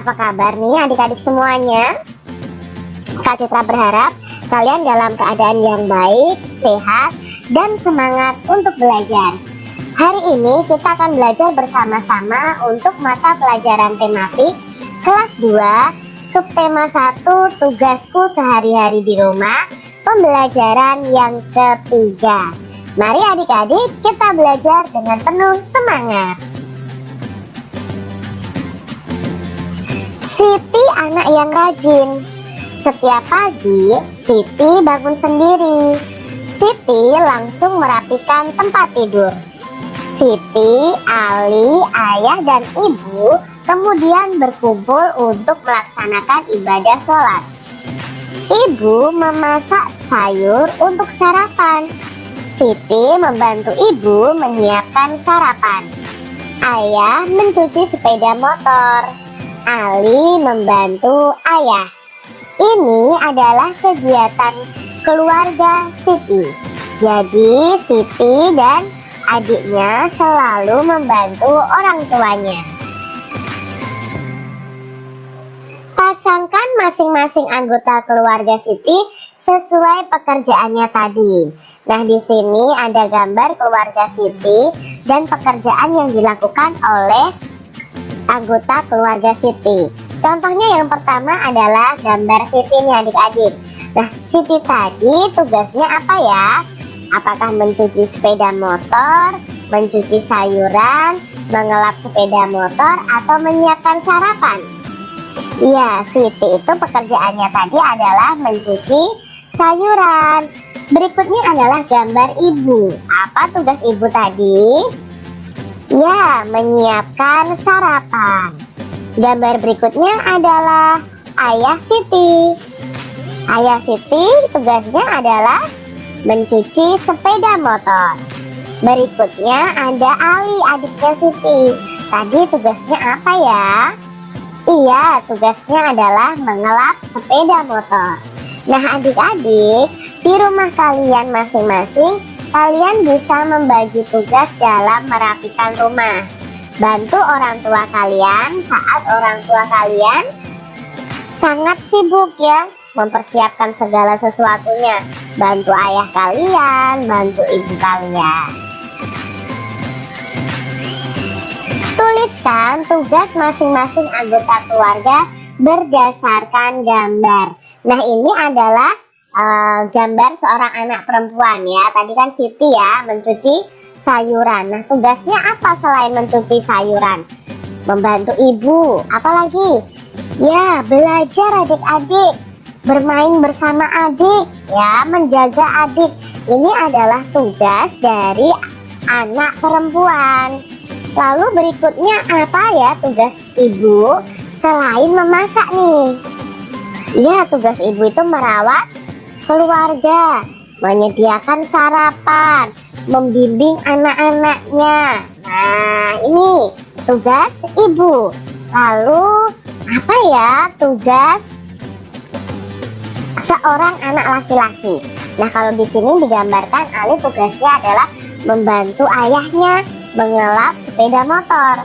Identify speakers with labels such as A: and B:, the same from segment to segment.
A: Apa kabar nih adik-adik semuanya? Kak Citra berharap kalian dalam keadaan yang baik, sehat, dan semangat untuk belajar. Hari ini kita akan belajar bersama-sama untuk mata pelajaran tematik kelas 2, subtema 1, tugasku sehari-hari di rumah, pembelajaran yang ketiga. Mari adik-adik kita belajar dengan penuh semangat. Siti anak yang rajin. Setiap pagi, Siti bangun sendiri. Siti langsung merapikan tempat tidur. Siti, Ali, ayah, dan ibu kemudian berkumpul untuk melaksanakan ibadah sholat. Ibu memasak sayur untuk sarapan. Siti membantu ibu menyiapkan sarapan. Ayah mencuci sepeda motor. Ali membantu ayah. Ini adalah kegiatan keluarga Siti. Jadi Siti dan adiknya selalu membantu orang tuanya. Pasangkan masing-masing anggota keluarga Siti sesuai pekerjaannya tadi. Nah, di sini ada gambar keluarga Siti dan pekerjaan yang dilakukan oleh anggota keluarga Siti. Contohnya yang pertama adalah gambar Siti nih adik-adik. Nah, Siti tadi tugasnya apa ya? Apakah mencuci sepeda motor, mencuci sayuran, mengelap sepeda motor, atau menyiapkan sarapan? Ya, Siti itu pekerjaannya tadi adalah mencuci sayuran. Berikutnya adalah gambar ibu. Apa tugas ibu tadi? Ya, menyiapkan sarapan. Gambar berikutnya adalah ayah Siti. Ayah Siti tugasnya adalah mencuci sepeda motor. Berikutnya ada Ali, adiknya Siti. Tadi tugasnya apa ya? Iya, tugasnya adalah mengelap sepeda motor. Nah adik-adik, di rumah kalian masing-masing, kalian bisa membagi tugas dalam merapikan rumah. Bantu orang tua kalian saat orang tua kalian sangat sibuk ya, mempersiapkan segala sesuatunya. Bantu ayah kalian, bantu ibu kalian. Tuliskan tugas masing-masing anggota keluarga berdasarkan gambar. Nah, ini adalah gambar seorang anak perempuan ya. Tadi kan Siti ya mencuci sayuran. Nah, tugasnya apa selain mencuci sayuran? Membantu ibu. Apalagi? Ya, belajar adik-adik. Bermain bersama adik. Ya, menjaga adik. Ini adalah tugas dari anak perempuan. Lalu berikutnya apa ya tugas ibu selain memasak nih? Ya, tugas ibu itu merawat keluarga, menyediakan sarapan, membimbing anak-anaknya. Nah, ini tugas ibu. Lalu apa ya tugas seorang anak laki-laki? Nah, kalau di sini digambarkan Ali tugasnya adalah membantu ayahnya mengelap sepeda motor.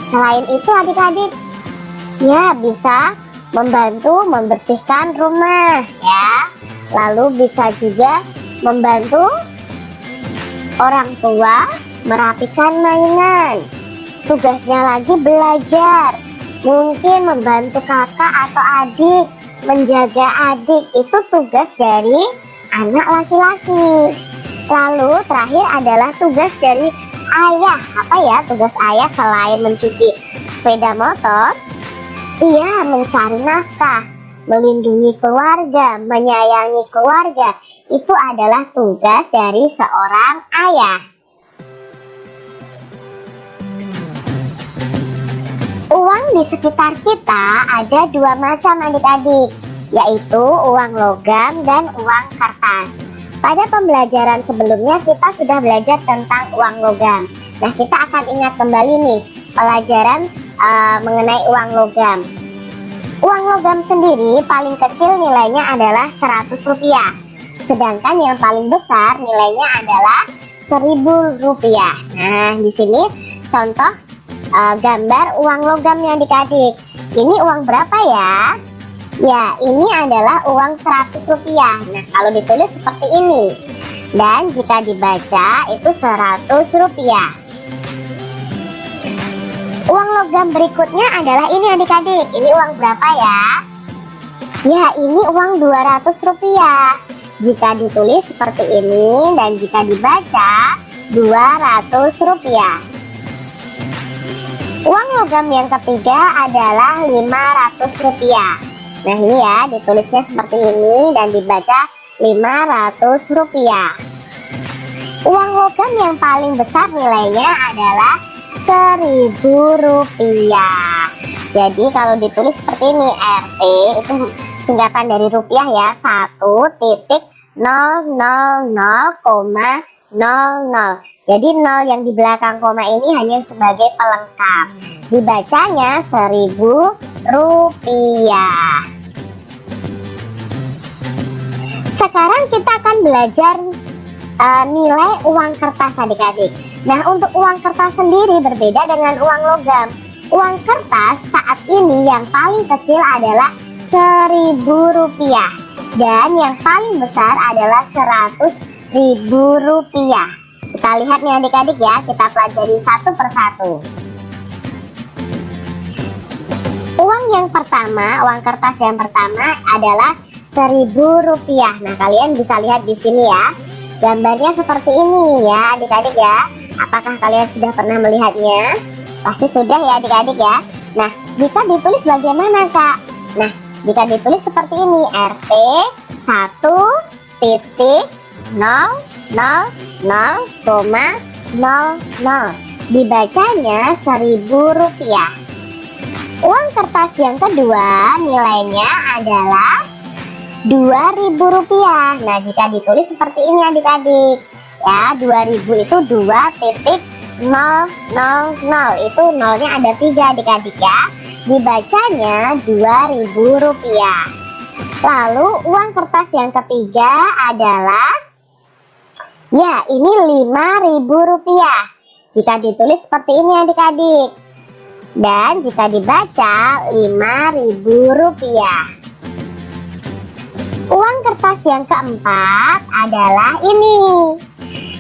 A: Selain itu adik-adik, ya bisa membantu membersihkan rumah ya. Lalu bisa juga membantu orang tua merapikan mainan. Tugasnya lagi belajar. Mungkin membantu kakak atau adik, menjaga adik. Itu tugas dari anak laki-laki. Lalu terakhir adalah tugas dari ayah. Apa ya tugas ayah selain mencuci sepeda motor? Iya, mencari nafkah, melindungi keluarga, menyayangi keluarga. Itu adalah tugas dari seorang ayah. Uang di sekitar kita ada dua macam adik-adik, yaitu uang logam dan uang kertas. Pada pembelajaran sebelumnya kita sudah belajar tentang uang logam. Nah, kita akan ingat kembali nih pelajaran mengenai uang logam. Uang logam sendiri paling kecil nilainya adalah Rp100. Sedangkan yang paling besar nilainya adalah Rp1.000. Nah, di sini contoh gambar uang logam yang adik-adik. ini uang berapa ya? Ya, ini adalah uang 100 rupiah. Nah, kalau ditulis seperti ini. Dan jika dibaca itu 100 rupiah. Uang logam berikutnya adalah ini adik-adik. Ini uang berapa ya? Ya, ini uang 200 rupiah. Jika ditulis seperti ini dan jika dibaca 200 rupiah. Uang logam yang ketiga adalah 500 rupiah. Nah, ini ya, ditulisnya seperti ini dan dibaca 500 rupiah. Uang logam yang paling besar nilainya adalah 1000 rupiah. Jadi kalau ditulis seperti ini, RT itu singkatan dari rupiah ya, 1.000,00. Jadi 0 yang di belakang koma ini hanya sebagai pelengkap. Dibacanya 1000 rupiah. Sekarang kita akan belajar nilai uang kertas adik-adik. Nah, untuk uang kertas sendiri berbeda dengan uang logam. Uang kertas saat ini yang paling kecil adalah 1000 rupiah. Dan yang paling besar adalah 100.000 rupiah. Kita lihat nih adik-adik ya, kita pelajari satu persatu. Uang yang pertama, uang kertas yang pertama adalah 1000 rupiah. Nah, kalian bisa lihat di sini ya. Gambarnya seperti ini ya adik-adik ya. Apakah kalian sudah pernah melihatnya? Pasti sudah ya adik-adik ya. Nah, jika ditulis bagaimana Kak? Nah, jika ditulis seperti ini, RT 1.000,00. Dibacanya 1000 rupiah. Uang kertas yang kedua nilainya adalah 2000 rupiah. Nah, jika ditulis seperti ini adik-adik ya, 2000 itu 2.000, itu nolnya ada 3 adik-adik ya. Dibacanya 2000 rupiah. Lalu uang kertas yang ketiga adalah ya, ini 5000 rupiah. Jika ditulis seperti ini adik-adik. Dan jika dibaca 5000 rupiah. Uang kertas yang keempat adalah ini.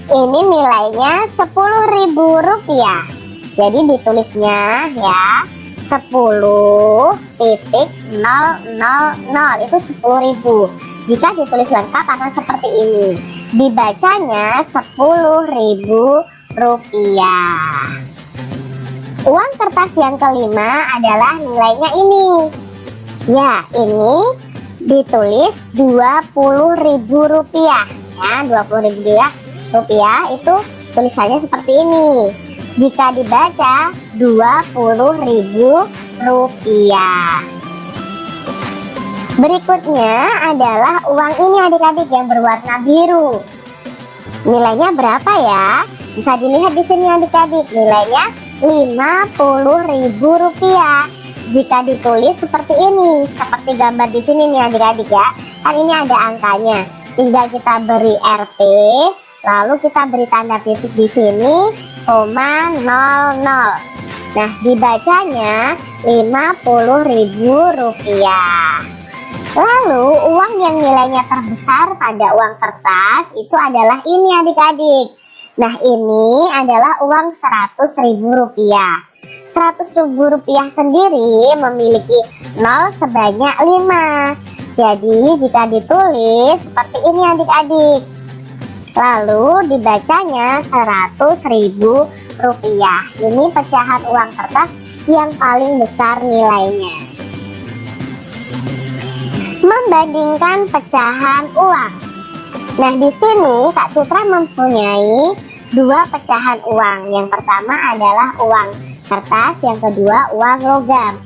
A: Ini nilainya 10.000 rupiah. Jadi ditulisnya ya 10.000 itu 10.000. Jika ditulis lengkap akan seperti ini. Dibacanya 10.000 rupiah. Uang kertas yang kelima adalah nilainya ini. Ya, ini ditulis 20.000 rupiah ya, 20.000 rupiah itu tulisannya seperti ini. Jika dibaca 20.000 rupiah. Berikutnya adalah uang ini adik-adik yang berwarna biru. Nilainya berapa ya? Bisa dilihat di sini adik-adik, nilainya 50.000 rupiah. Jika ditulis seperti ini, seperti gambar di sini nih adik-adik ya. Kan ini ada angkanya. Tinggal kita beri RT, lalu kita beri tanda titik di sini, koma 00. Nah, dibacanya 50.000 rupiah. Lalu uang yang nilainya terbesar pada uang kertas itu adalah ini adik-adik. Nah, ini adalah uang 100.000 rupiah. 100.000 rupiah sendiri memiliki 0 sebanyak 5. Jadi jika ditulis seperti ini adik-adik, lalu dibacanya 100.000 rupiah. Ini pecahan uang kertas yang paling besar nilainya. Membandingkan pecahan uang. Nah, di sini Kak Citra mempunyai 2 pecahan uang. Yang pertama adalah uang kertas, yang kedua uang logam.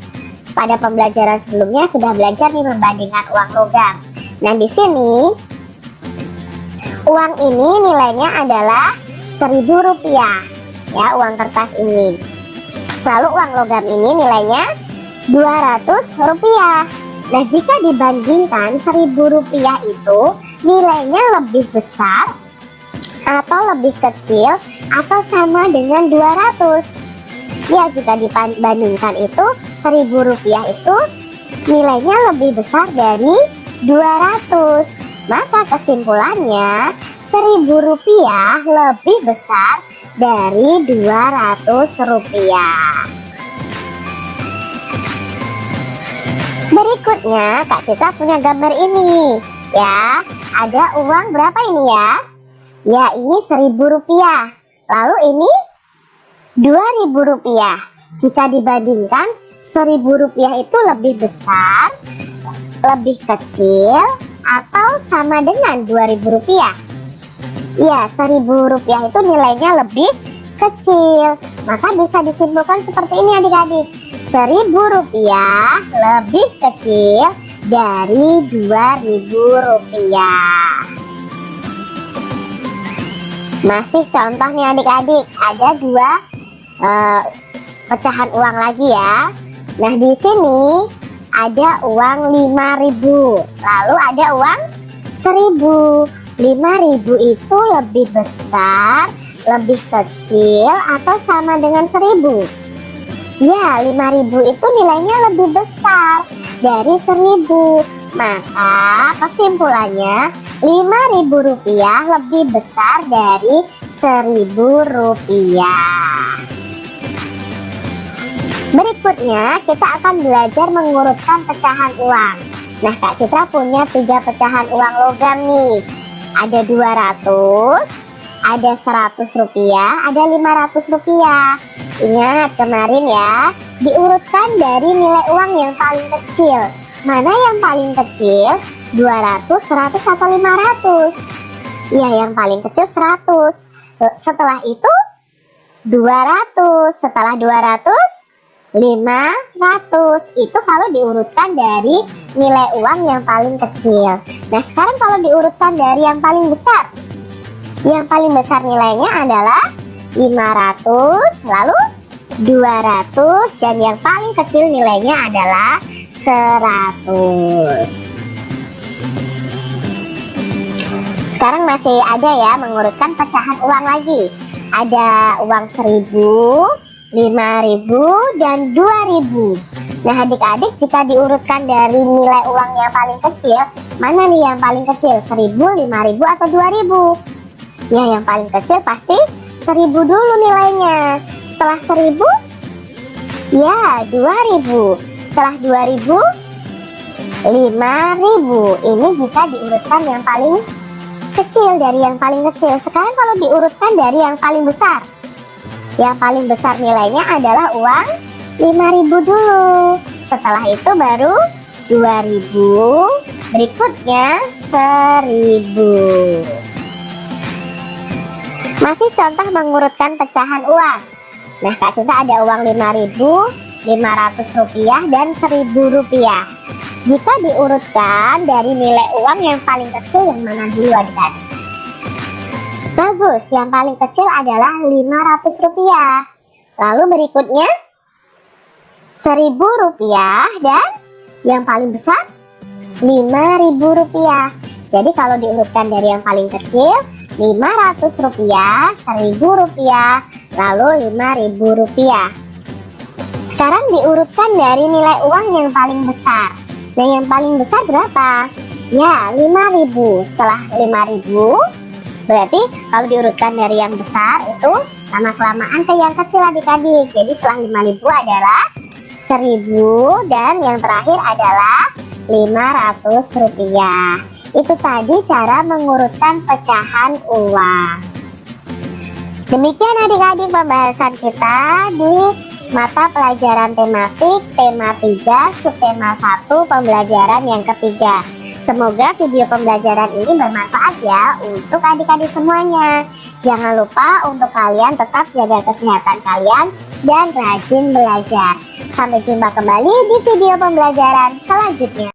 A: Pada pembelajaran sebelumnya sudah belajar nih membandingkan uang logam. Nah, di sini uang ini nilainya adalah 1000 rupiah ya, uang kertas ini. Lalu uang logam ini nilainya 200 rupiah. Nah, jika dibandingkan 1000 rupiah itu nilainya lebih besar atau lebih kecil atau sama dengan 200? Ya, jika dibandingkan itu, Rp1.000 itu nilainya lebih besar dari 200. Maka kesimpulannya, Rp1.000 lebih besar dari Rp200. Berikutnya, Kak Citra punya gambar ini. Ya, ada uang berapa ini ya? Ya, ini Rp1.000. Lalu ini Rp2.000. Jika dibandingkan, Rp1.000 itu lebih besar, lebih kecil, atau sama dengan Rp2.000? Ya, Rp1.000 itu nilainya lebih kecil. Maka bisa disimpulkan seperti ini adik-adik. Rp1.000 lebih kecil dari Rp2.000. Masih contoh nih adik-adik, ada dua pecahan uang lagi ya. Nah, di sini ada uang 5.000, lalu ada uang 1.000. 5.000 itu lebih besar, lebih kecil, atau sama dengan 1.000? Ya, 5.000 itu nilainya lebih besar dari 1.000. Maka kesimpulannya, Rp5.000 lebih besar dari Rp1.000. Berikutnya, kita akan belajar mengurutkan pecahan uang. Nah, Kak Citra punya 3 pecahan uang logam nih. Ada 200, ada Rp100, ada Rp500. Ingat kemarin ya, diurutkan dari nilai uang yang paling kecil. Mana yang paling kecil? 200, 100, atau 500? Ya, yang paling kecil 100. Setelah itu 200. Setelah 200, 500. Itu kalau diurutkan dari nilai uang yang paling kecil. Nah, sekarang kalau diurutkan dari yang paling besar, yang paling besar nilainya adalah 500, lalu 200, dan yang paling kecil nilainya adalah 100. Sekarang masih ada ya mengurutkan pecahan uang lagi. Ada uang 1.000, 5.000, dan 2.000. Nah, adik-adik, jika diurutkan dari nilai uang yang paling kecil, mana nih yang paling kecil? 1.000, 5.000, atau 2.000? Ya, yang paling kecil pasti 1.000 dulu nilainya. Setelah 1.000, ya 2.000. Setelah 2.000, 5.000. Ini jika diurutkan yang paling kecil dari yang paling kecil. Sekarang kalau diurutkan dari yang paling besar, yang paling besar nilainya adalah uang 5.000 dulu. Setelah itu baru 2.000, berikutnya 1.000. Masih contoh mengurutkan pecahan uang. Nah, Kak Citra ada uang 5.000, Rp500, dan Rp1.000. Jika diurutkan dari nilai uang yang paling kecil, yang mana dulu adik-adik? Bagus, yang paling kecil adalah Rp500. Lalu berikutnya Rp1.000, dan yang paling besar Rp5.000. Jadi kalau diurutkan dari yang paling kecil, Rp500, Rp1.000, lalu Rp5.000. Sekarang diurutkan dari nilai uang yang paling besar. Nah, yang paling besar berapa? Ya, 5.000. Setelah 5.000, berarti kalau diurutkan dari yang besar itu lama-kelamaan ke yang kecil adik-adik. Jadi setelah 5.000 adalah 1.000, dan yang terakhir adalah Rp500. Itu tadi cara mengurutkan pecahan uang. Demikian adik-adik pembahasan kita di mata pelajaran tematik tema 3 subtema 1 pembelajaran yang ketiga. Semoga video pembelajaran ini bermanfaat ya untuk adik-adik semuanya. Jangan lupa untuk kalian tetap jaga kesehatan kalian dan rajin belajar. Sampai jumpa kembali di video pembelajaran selanjutnya.